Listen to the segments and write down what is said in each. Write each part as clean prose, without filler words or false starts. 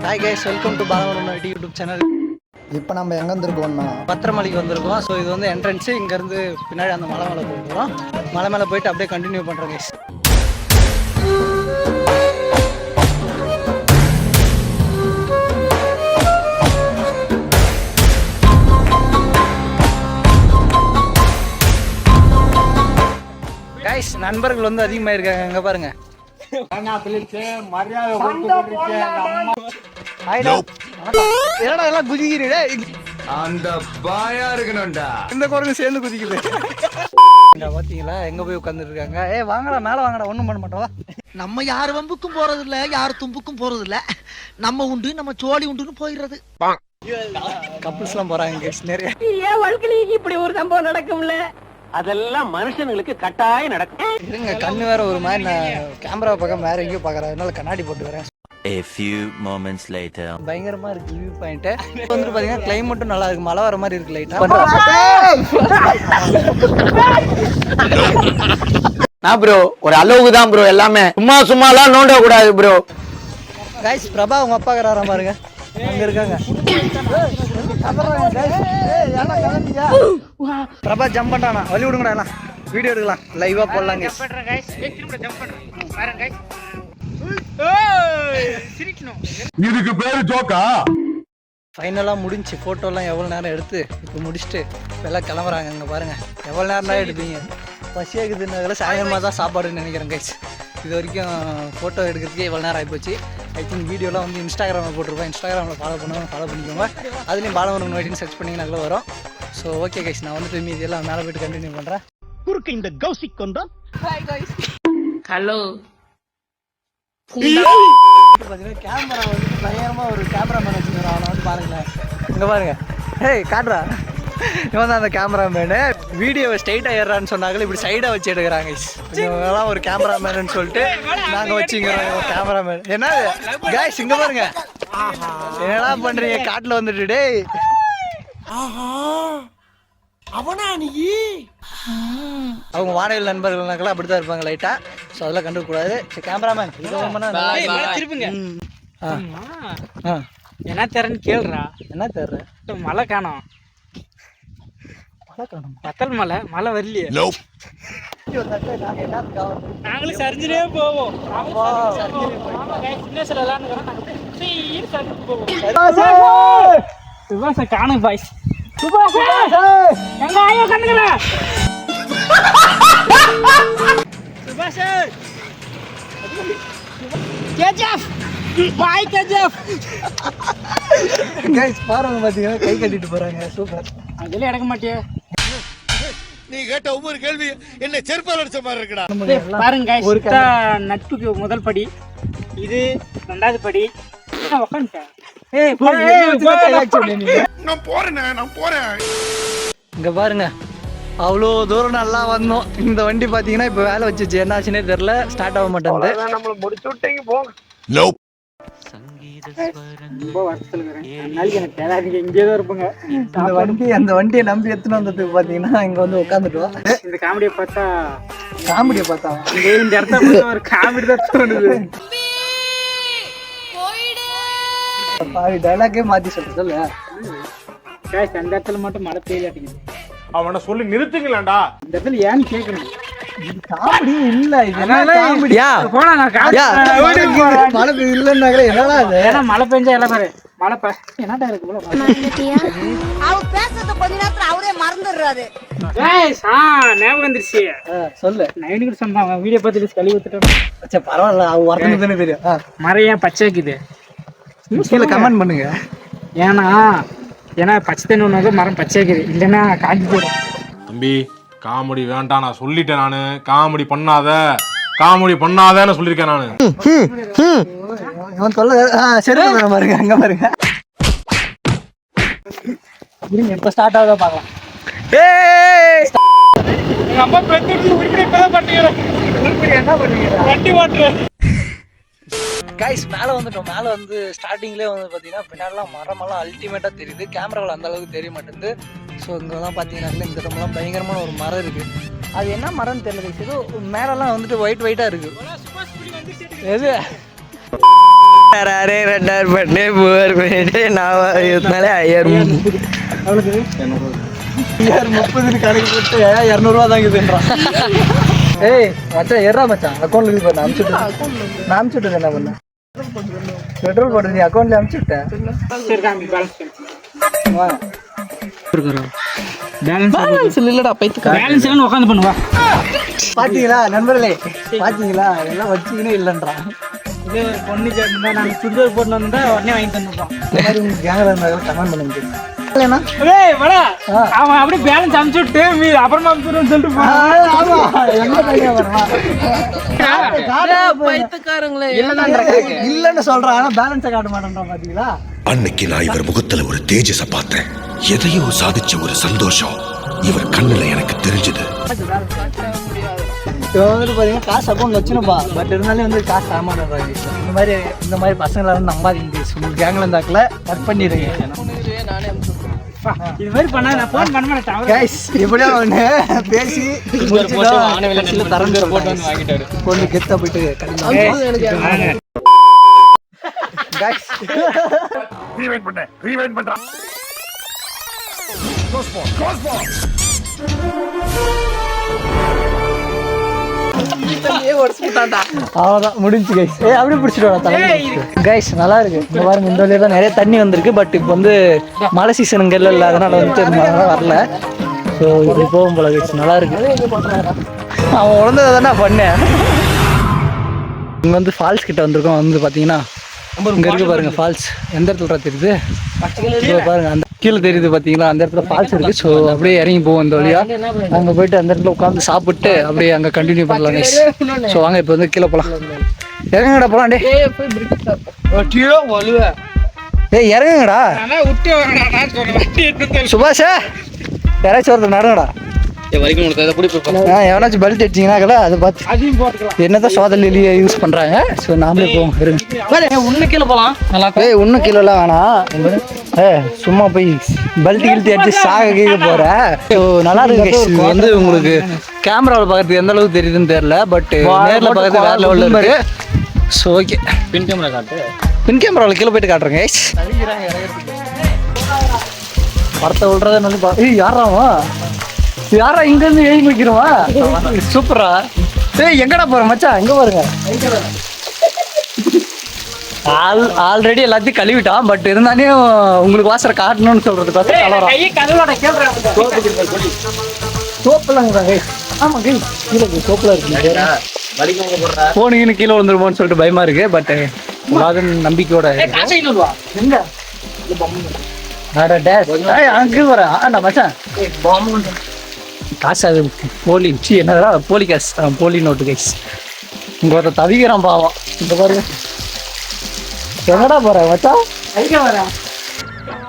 Hi guys, welcome to Palavaram YouTube channel. இப்போ நம்ம எங்கே வந்துருக்கோம்னா பத்திரமலைக்கு வந்திருக்கோம். ஸோ இது வந்து என்ட்ரன்ஸு. இங்கேருந்து பின்னாடி அந்த மலை மேலே போகிறோம். மலை மேலே போயிட்டு அப்படியே கண்டினியூ பண்ணுறோம் கைஸ். கைஸ், நண்பர்கள் வந்து அதிகமாக இருக்காங்க. இங்கே பாருங்க. என்னடா எல்லாம் குதிக்கிறீடே, அந்த பாயா இருக்கணும்டா. இந்த குரங்கு சேர்ந்து குதிக்குது. பாத்தீங்களா எங்க போய் உட்கார்ந்துட்டு இருக்காங்க. வாங்கடா மேல வாங்கடா, ஒண்ணும் பண்ண மாட்டோம். நம்ம யார் வம்புக்கும் போறது இல்ல, யார் தும்புக்கும் போறது இல்ல. நம்ம உண்டு, நம்ம சோழி உண்டுன்னு போயிடுறது. கப்புள்ஸ் எல்லாம் போறாங்க நிறைய. ஏன் வாழ்க்கையில இப்படி ஒரு சம்பவம் நடக்கும்ல? அதெல்லாம் மனுஷங்களுக்கு கட்டாயம் நடக்கும். இருங்க, கண்ணு வேற ஒரு மாதிரி. நான் கேமரா பக்கம் வேற எங்கேயோ பாக்குறேன், அதனால கண்ணாடி போட்டு வரேன். A few moments later. பயங்கரமா இருக்கு வியூ பாயிண்ட். வந்து பாத்தீங்கன்னா கிளைமேட்டும் நல்லா இருக்கு, மழை வர மாதிரி இருக்கு லைட்டா. நான் ப்ரோ ஒரு அளவுக்கு தான் ப்ரோ, எல்லாமே சும்மாலாம் நோண்ட கூடாது ப்ரோ. கைஸ், பிரபா உங்க அப்பா கராரா பாருங்க, அங்க இருக்காங்க. பிரபா ஜம்ப் பண்றானா, வழி விடுங்கடா, எல்லாம் வீடியோ எடுக்கலாம், லைவா போடலாம். இதுக்கு பேரு ஜோக்கா? ஃபைனலாக முடிஞ்சு ஃபோட்டோலாம் எவ்வளோ நேரம் எடுத்து இப்போ முடிச்சுட்டு எல்லாம் கிளம்புறாங்க. அங்கே பாருங்கள், எவ்வளோ நேரம் தான் எடுப்பீங்க? பசியாகுதுன்னால சாயந்தரமாக தான் சாப்பாடுன்னு நினைக்கிறேன் கைஸ். இது வரைக்கும் ஃபோட்டோ எடுக்கிறதுக்கே இவ்வளோ நேரம் ஆகிப்போச்சு. ஐ திங்க் வீடியோலாம் வந்து இன்ஸ்டாகிராமில் போட்டிருப்பேன். இன்ஸ்டாகிராமில் ஃபாலோ பண்ணிக்கோங்க. அதுலேயும் பாலவரம் நோட்டின்னு சர்ச் பண்ணிங்கன்னா நல்லா வரும். ஸோ ஓகே கைஸ், நான் வந்துட்டு மீதி எல்லாம் மேலே போய்ட்டு கண்டினியூ பண்ணுறேன். குறுக்கு இந்த கௌசிக் கொண்டோம். ஹலோ, பார்த்தீங்கன்னா கேமரா வந்து பயங்கரமாக ஒரு கேமராமேன் வச்சுருக்கான். அவனை வந்து பாருங்களேன், இங்கே பாருங்க. ஹேய் காட்டுறா, இவன் தான் அந்த கேமராமேனு. வீடியோவை ஸ்ட்ரைட்டாக ஏறான்னு சொன்னாங்களே, இப்படி சைடாக வச்சு எடுக்கிறாங்க. இவங்கெல்லாம் ஒரு கேமராமேனு சொல்லிட்டு நாங்கள் வச்சுக்கிறோம் ஒரு கேமராமேன். என்ன கைஸ், இங்கே பாருங்க, என்னடா பண்ணுறீங்க காட்டில் வந்துட்டு? டேய் அவனா நீ? அவங்க வானவில் நண்பர்கள்னாக்கெல்லாம் அப்படி தான் இருப்பாங்க லைட்டா. ஸோ அதெல்லாம் கண்டுக்கூடாது. சரி கேமராமேன் திருப்புங்க. என்ன தெரன்னு கேளுறா. என்ன தெரியல, மழை காணோம். மழை காணும். பத்தல் மழை வரலையே. நாங்களும் சரிஞ்சினே போவோம். சுபாஷ காணும் பாய்ஸ். பாருங்க, பாத்தீங்கன்னா கை கட்டிட்டு போறாங்க. சூப்பர். அதெல்லாம் எடுக்க மாட்டியே. நீ கேட்ட ஒவ்வொரு கேள்வி என்ன செருப்பால் அடிச்ச மாதிரி இருக்குடா. பாருங்க நட்புக்கு முதல் படி இது, ரெண்டாவது படி. உட்காந்துட்டேன். நான் போறேன். இங்க பாருங்க, அவ்வளோ தூரம் நல்லா வந்தோம். இந்த வண்டி பாத்தீங்கன்னா இப்ப வேலை வச்சுச்சு, என்ன ஆச்சுன்னே தெரியல, ஸ்டார்ட் ஆக மாட்டேங்குது. நம்மள முடிச்சு விட்டீங்க போங்க. ரொம்ப வருஷத்துல நாளைக்கு எனக்கு தேடாதீங்க, இங்கேதான் இருப்பேங்க. அந்த வண்டியை நம்பி எடுத்துன்னு வந்ததுக்கு பாத்தீங்கன்னா இங்க வந்து உட்காந்துட்டோம். இந்த காமெடியை பார்த்தா இந்த இடத்த ஒரு காமெடி தான் தோணுது. டைலாக்கே மாத்தி சொல்லு. அந்த இடத்துல மட்டும் மழை பெய்யாட்டிக்குது. அவனை சொல்லி நிறுத்துங்களேன்டா. இந்த இடத்துல ஏன்னு கேட்கணும். காமெடி இல்ல, மழை பெஞ்சா எல்லாம் பாரு. மழை என்னடா இருக்கு அவர் பேசுறது கொஞ்ச நேரத்துல அவரே மறந்துடுறாரு. ஞாபகம் வந்துருச்சு. சொல்லு. நைனுக்கு சொன்னாங்க வீடியோ பார்த்துட்டு கழுவி ஊத்துட்டோம். பரவாயில்ல, அவங்க வரணும் தானே தெரியும். மரம் ஏன் பச்சை வைக்குது கீழே கமெண்ட் பண்ணுங்க. ஏன்னா பச்சை தண்ணி ஒன்று மரம் பச்சை வைக்குது, இல்லைன்னா காஞ்சி போயிடும். தம்பி காமெடி வேண்டாம், நான் சொல்லிட்டேன். நானு காமெடி பண்ணாதன்னு சொல்லியிருக்கேன் நானு. சரி பாருங்க, அங்க பாருங்க. எப்ப ஸ்டார்ட் ஆகுதா பாக்கலாம். என்ன பண்ணுவீங்க? கைஸ், மேலே வந்துட்டோம். மேலே வந்து ஸ்டார்டிங்லேயே வந்து பார்த்தீங்கன்னா பின்னாடிலாம் மரமெல்லாம் அல்டிமேட்டாக தெரியுது. கேமராவில் அந்த அளவுக்கு தெரிய மாட்டேங்குது. ஸோ இங்கெல்லாம் பார்த்தீங்கன்னா இந்த இடமெல்லாம் பயங்கரமான ஒரு மரம் இருக்குது. அது என்ன மரம்னு தெரியல. ஏதோ மேலெல்லாம் வந்துட்டு ஒயிட்டாக இருக்குது. எது 30 கணக்கு போட்டு 200 தான் இருக்குதுன்றான். ஏய் மச்சான் ஏறா மச்சான் அக்கௌண்ட்ல இருக்கு பாரு நான் அனுப்பிச்சுட்டு என்ன பண்ண பெட்ரோல் போட்டு நீ அக்கௌண்ட்ல அனுப்பிச்சுட்டேன். பாத்தீங்களா நண்பர்களே பாத்தீங்களா எல்லாம் வச்சுக்கினே இல்லைன்றான். பொண்ணு கேட்டு நான் சுடிதார் போட்டு வந்தா உடனே வாங்கி தந்துருப்பான். இந்த மாதிரி உங்க கேங்கல இருந்தாலும் கமெண்ட் பண்ணுங்க. அவன் அப்படியே பேலன்ஸ் அனுப்பிச்சுட்டு அப்புறமா அனுப்பிச்சுன்னு சொல்லிட்டு இல்லன்னு சொல்றான் ஆனா பேலன்ஸை காட்ட மாட்டேன்றான். பாத்தீங்களா அன்னைக்கு நான் இவர் முகத்துல ஒரு தேஜஸ பார்த்தேன். எதையோ சாதிச்ச ஒரு சந்தோஷம் இவர் கண்ணுல எனக்கு தெரிஞ்சது. வந்து பாத்தீங்கன்னா காசு அக்கௌண்ட்ல வச்சுனுப்பா பட் இருந்தாலும் வந்து காசு சாமான் இந்த மாதிரி பசங்களை வந்து நம்பாதீங்க. உங்க கேங்ல இருந்தாக்கல கட் பண்ணிடுங்க. இது மாதிரி பண்ணா நான் போன் பண்ண மாட்டேன். கைஸ் எப்படியா ஒன்று பேசி தரங்க போட்டு வந்து வாங்கிட்டாரு. கொண்டு கெத்தா போயிட்டு அவ்வளோதான் முடிஞ்சு கைஸ். அப்படியே பிடிச்சிட்டு கைஸ் நல்லா இருக்கு. இந்த பாருங்க இந்த வழியா தான் நிறைய தண்ணி வந்திருக்கு. பட் இப்போ வந்து மழை சீசனுங்கள்ல இல்லை அதனால வந்து வரல. ஸோ இப்படி போகும் போல கைஸ் நல்லா இருக்கு. அவன் உழந்ததை தானே பண்ணேன். இங்கே வந்து ஃபால்ஸ் கிட்ட வந்திருக்கோம். வந்து பார்த்தீங்கன்னா இங்கே இருக்கு பாருங்க ஃபால்ஸ். எந்த இடத்துல தெரியுது பாருங்க அந்த கீழே தெரியுது பார்த்தீங்களா அந்த இடத்துல ஃபால்ஸ் இருக்கு. ஸோ அப்படியே இறங்கி போவோம் இந்த வழியா. அங்கே போயிட்டு அந்த இடத்துல உட்காந்து சாப்பிட்டு அப்படியே அங்கே கண்டினியூ பண்ணலாம் கைஸ். ஸோ வாங்க இப்போ வந்து கீழே போகலாம். இறங்குங்கடா போகலாம். டேய் இறங்குங்கடா சுபாஷா. யாராச்சும் ஒருத்தர் நடங்கடா. எவனாச்சும் பெல்ட் அடிச்சிங்கனாக்கல அதை பார்த்து என்னதான் சோதனையிலேயே யூஸ் பண்றாங்க. ஸோ நாமளே போவோம். இன்னும் கீழே போகலாம். இன்னும் கீழெல்லாம் வேணாம். சும்மா போய் பெல்ட் கில்ட்டி அடிச்சு சாக கீழே போற. நல்லா இருக்கு. இது வந்து உங்களுக்கு கேமராவில் பார்க்கறதுக்கு எந்த அளவுக்கு தெரியுதுன்னு தெரியல. பட் நேரில் பார்க்கறது வேற லெவலில் இருக்கு. ஸோ ஓகே பின் கேமரா காட்டு. பின் கேமராவில் கீழே போயிட்டு காட்டுறேங்க. படத்தை விடுறத நல்லா யாராவா யாரா இங்க இருந்து எழுதி வைக்கிறோமா. சூப்பரா. ஏய் எங்கடா போற மச்சான் எங்க பாருங்க. ஆல்ரெடி எல்லாத்தையும் கழுவிட்டான். பட் இருந்தாலும் உங்களுக்கு வாசரை காட்டணும்னு சொல்றதுக்கு சோப்புலாங்க. ஆமா கை கீழே சோப்புல இருக்கு. போனீங்கன்னு கீழே வந்துருமோன்னு சொல்லிட்டு பயமா இருக்கு. பட் நம்பிக்கையோட எங்க அங்கே வர ஆண்டா மச்சான் காசு அது போலி என்னதா போலி காசு போலி நோட்டு கைஸ். இங்க ஒரு தவிக்கிறான் பாவம். இந்த பாருங்க எங்கடா போற மச்சான்.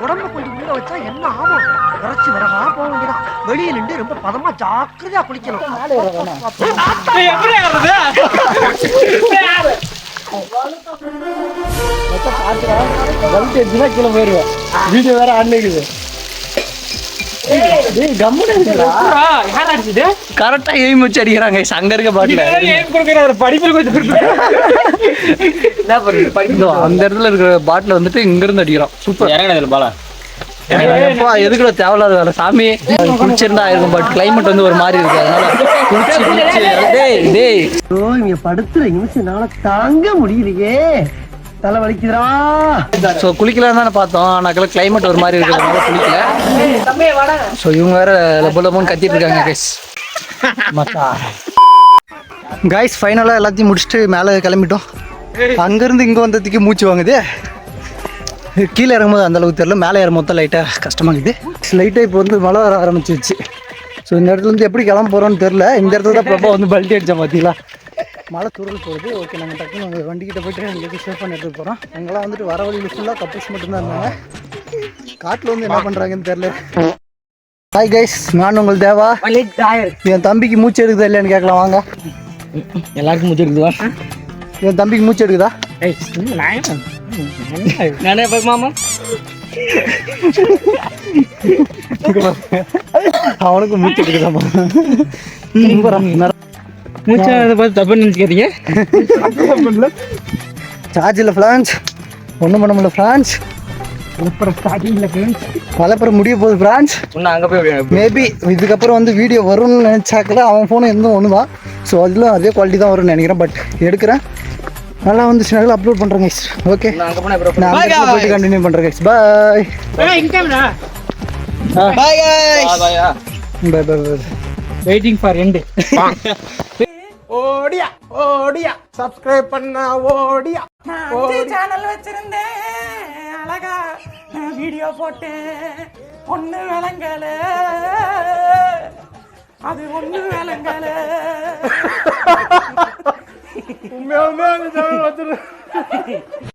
உடம்பு கொஞ்சம் உள்ள வச்சா என்ன ஆகும். உரைச்சி வரகா போக வேண்டியதான். வெளியே நின்று ரொம்ப பதமா ஜாக்கிரதையா குளிக்கணும். கீழே போயிருவேன். வீடியோ வேற ஆன்லைன் கரெக்டா எய்ம் வச்சு அடிக்கிறாங்க. அங்க இருக்க பாட்டுல அந்த இடத்துல இருக்கிற பாட்டில வந்துட்டு இங்க இருந்து அடிக்கிறோம். சூப்பர். எதுக்குள்ள தேவையில்லாத வேலை சாமி. குளிச்சிருந்தா இருக்கும். பட் கிளைமேட் வந்து ஒரு மாதிரி இருக்கு. அதனால இங்க படுத்துற நிமிஷம்னால தாங்க முடியலையே. தலை வலிக்குதுரா. ஸோ குளிக்கலாம் தானே பார்த்தோம். ஆனாக்கல கிளைமேட் ஒரு மாதிரி இருக்கிறதுனால குளிக்கல. ஸோ இவங்க வேற லெபலமோன்னு கத்திட்டு இருக்காங்க கைஸ். கைஸ் ஃபைனலாக எல்லாத்தையும் முடிச்சுட்டு மேலே கிளம்பிட்டோம். அங்கேருந்து இங்கே வந்ததுக்கு மூச்சு வாங்குது. கீழே இறங்கும்போது அந்த அளவுக்கு தெரியல. மேலே ஏறும் மொத்தம் லைட்டாக கஷ்டமாகுது. லைட்டாக இப்போ வந்து மழை வர ஆரம்பிச்சிருச்சு. ஸோ இந்த இடத்துல வந்து எப்படி கிளம்ப போகிறோன்னு தெரில. இந்த இடத்துல தான் ப்ராப்பராக வந்து பல்ட்டி அடித்தா பார்த்தீங்களா. மழை தூரல் போகுது. ஓகே நாங்கள் டக்குன்னு வண்டிக்கிட்ட போய்ட்டு எங்களுக்கு சேவ் பண்ணி எடுத்துகிட்டு போகிறோம். அங்கெல்லாம் வந்துட்டு வர வழியில் ஃபுல்லாக கப்புள்ஸ் மட்டும்தான் இருந்தாங்க. காட்டில் வந்து என்ன பண்ணுறாங்கன்னு தெரில. ஹாய் கைஸ் நான் உங்கள் தேவா. என் தம்பிக்கு மூச்சு எடுக்குதா இல்லையான்னு கேட்கலாம் வாங்க. எல்லாருக்கும் மூச்சு எடுக்குதா? என் தம்பிக்கு மூச்சு எடுக்குதா? நானே போய் மாமா அவனுக்கு மூச்சு எடுக்குதாமா. மூச்சு பார்த்து தப்பு நினச்சிக்கிறீங்க. சார்ஜ் இல்லை ஃப்ளான்ஸ். ஒன்றும் பண்ண முடியல ஃப்ரான்ஸ். அப்புறம் ஸ்டார்டிங்ல ஃப்ரெண்ட்ஸ் வளப்புறம் முடிய போகுது ஃப்ரான்ஸ். இன்னும் அங்க போய் மேபி இதுக்கப்புறம் வந்து வீடியோ வரும்னு நினச்சாக்கல அவன் ஃபோனு எதுவும் ஒன்று தான். ஸோ அதில் அதே குவாலிட்டி தான் வரும்னு நினைக்கிறேன். பட் எடுக்கிறேன், நல்லா வந்துச்சுனால அப்லோட் பண்ணுறேன் கைஸ். ஓகே, அங்க போனா ப்ரோ நான் அங்கே போயிட்டு கண்டினியூ பண்ணுறேன் கைஸ். பாய் இன்கம்டா பாய் கைஸ். பாயா bye bye bye. Waiting for end. ஓடியா ஓடியா சப்ஸ்கிரைப் பண்ணா ஓடியா. சேனல் வச்சிருந்தேன், அழகா வீடியோ போட்டேன், ஒண்ணு விளங்கல, அது ஒண்ணு விளங்கல. உண்மையாலுமே அந்த சேனல் வச்சிருக்கேன்.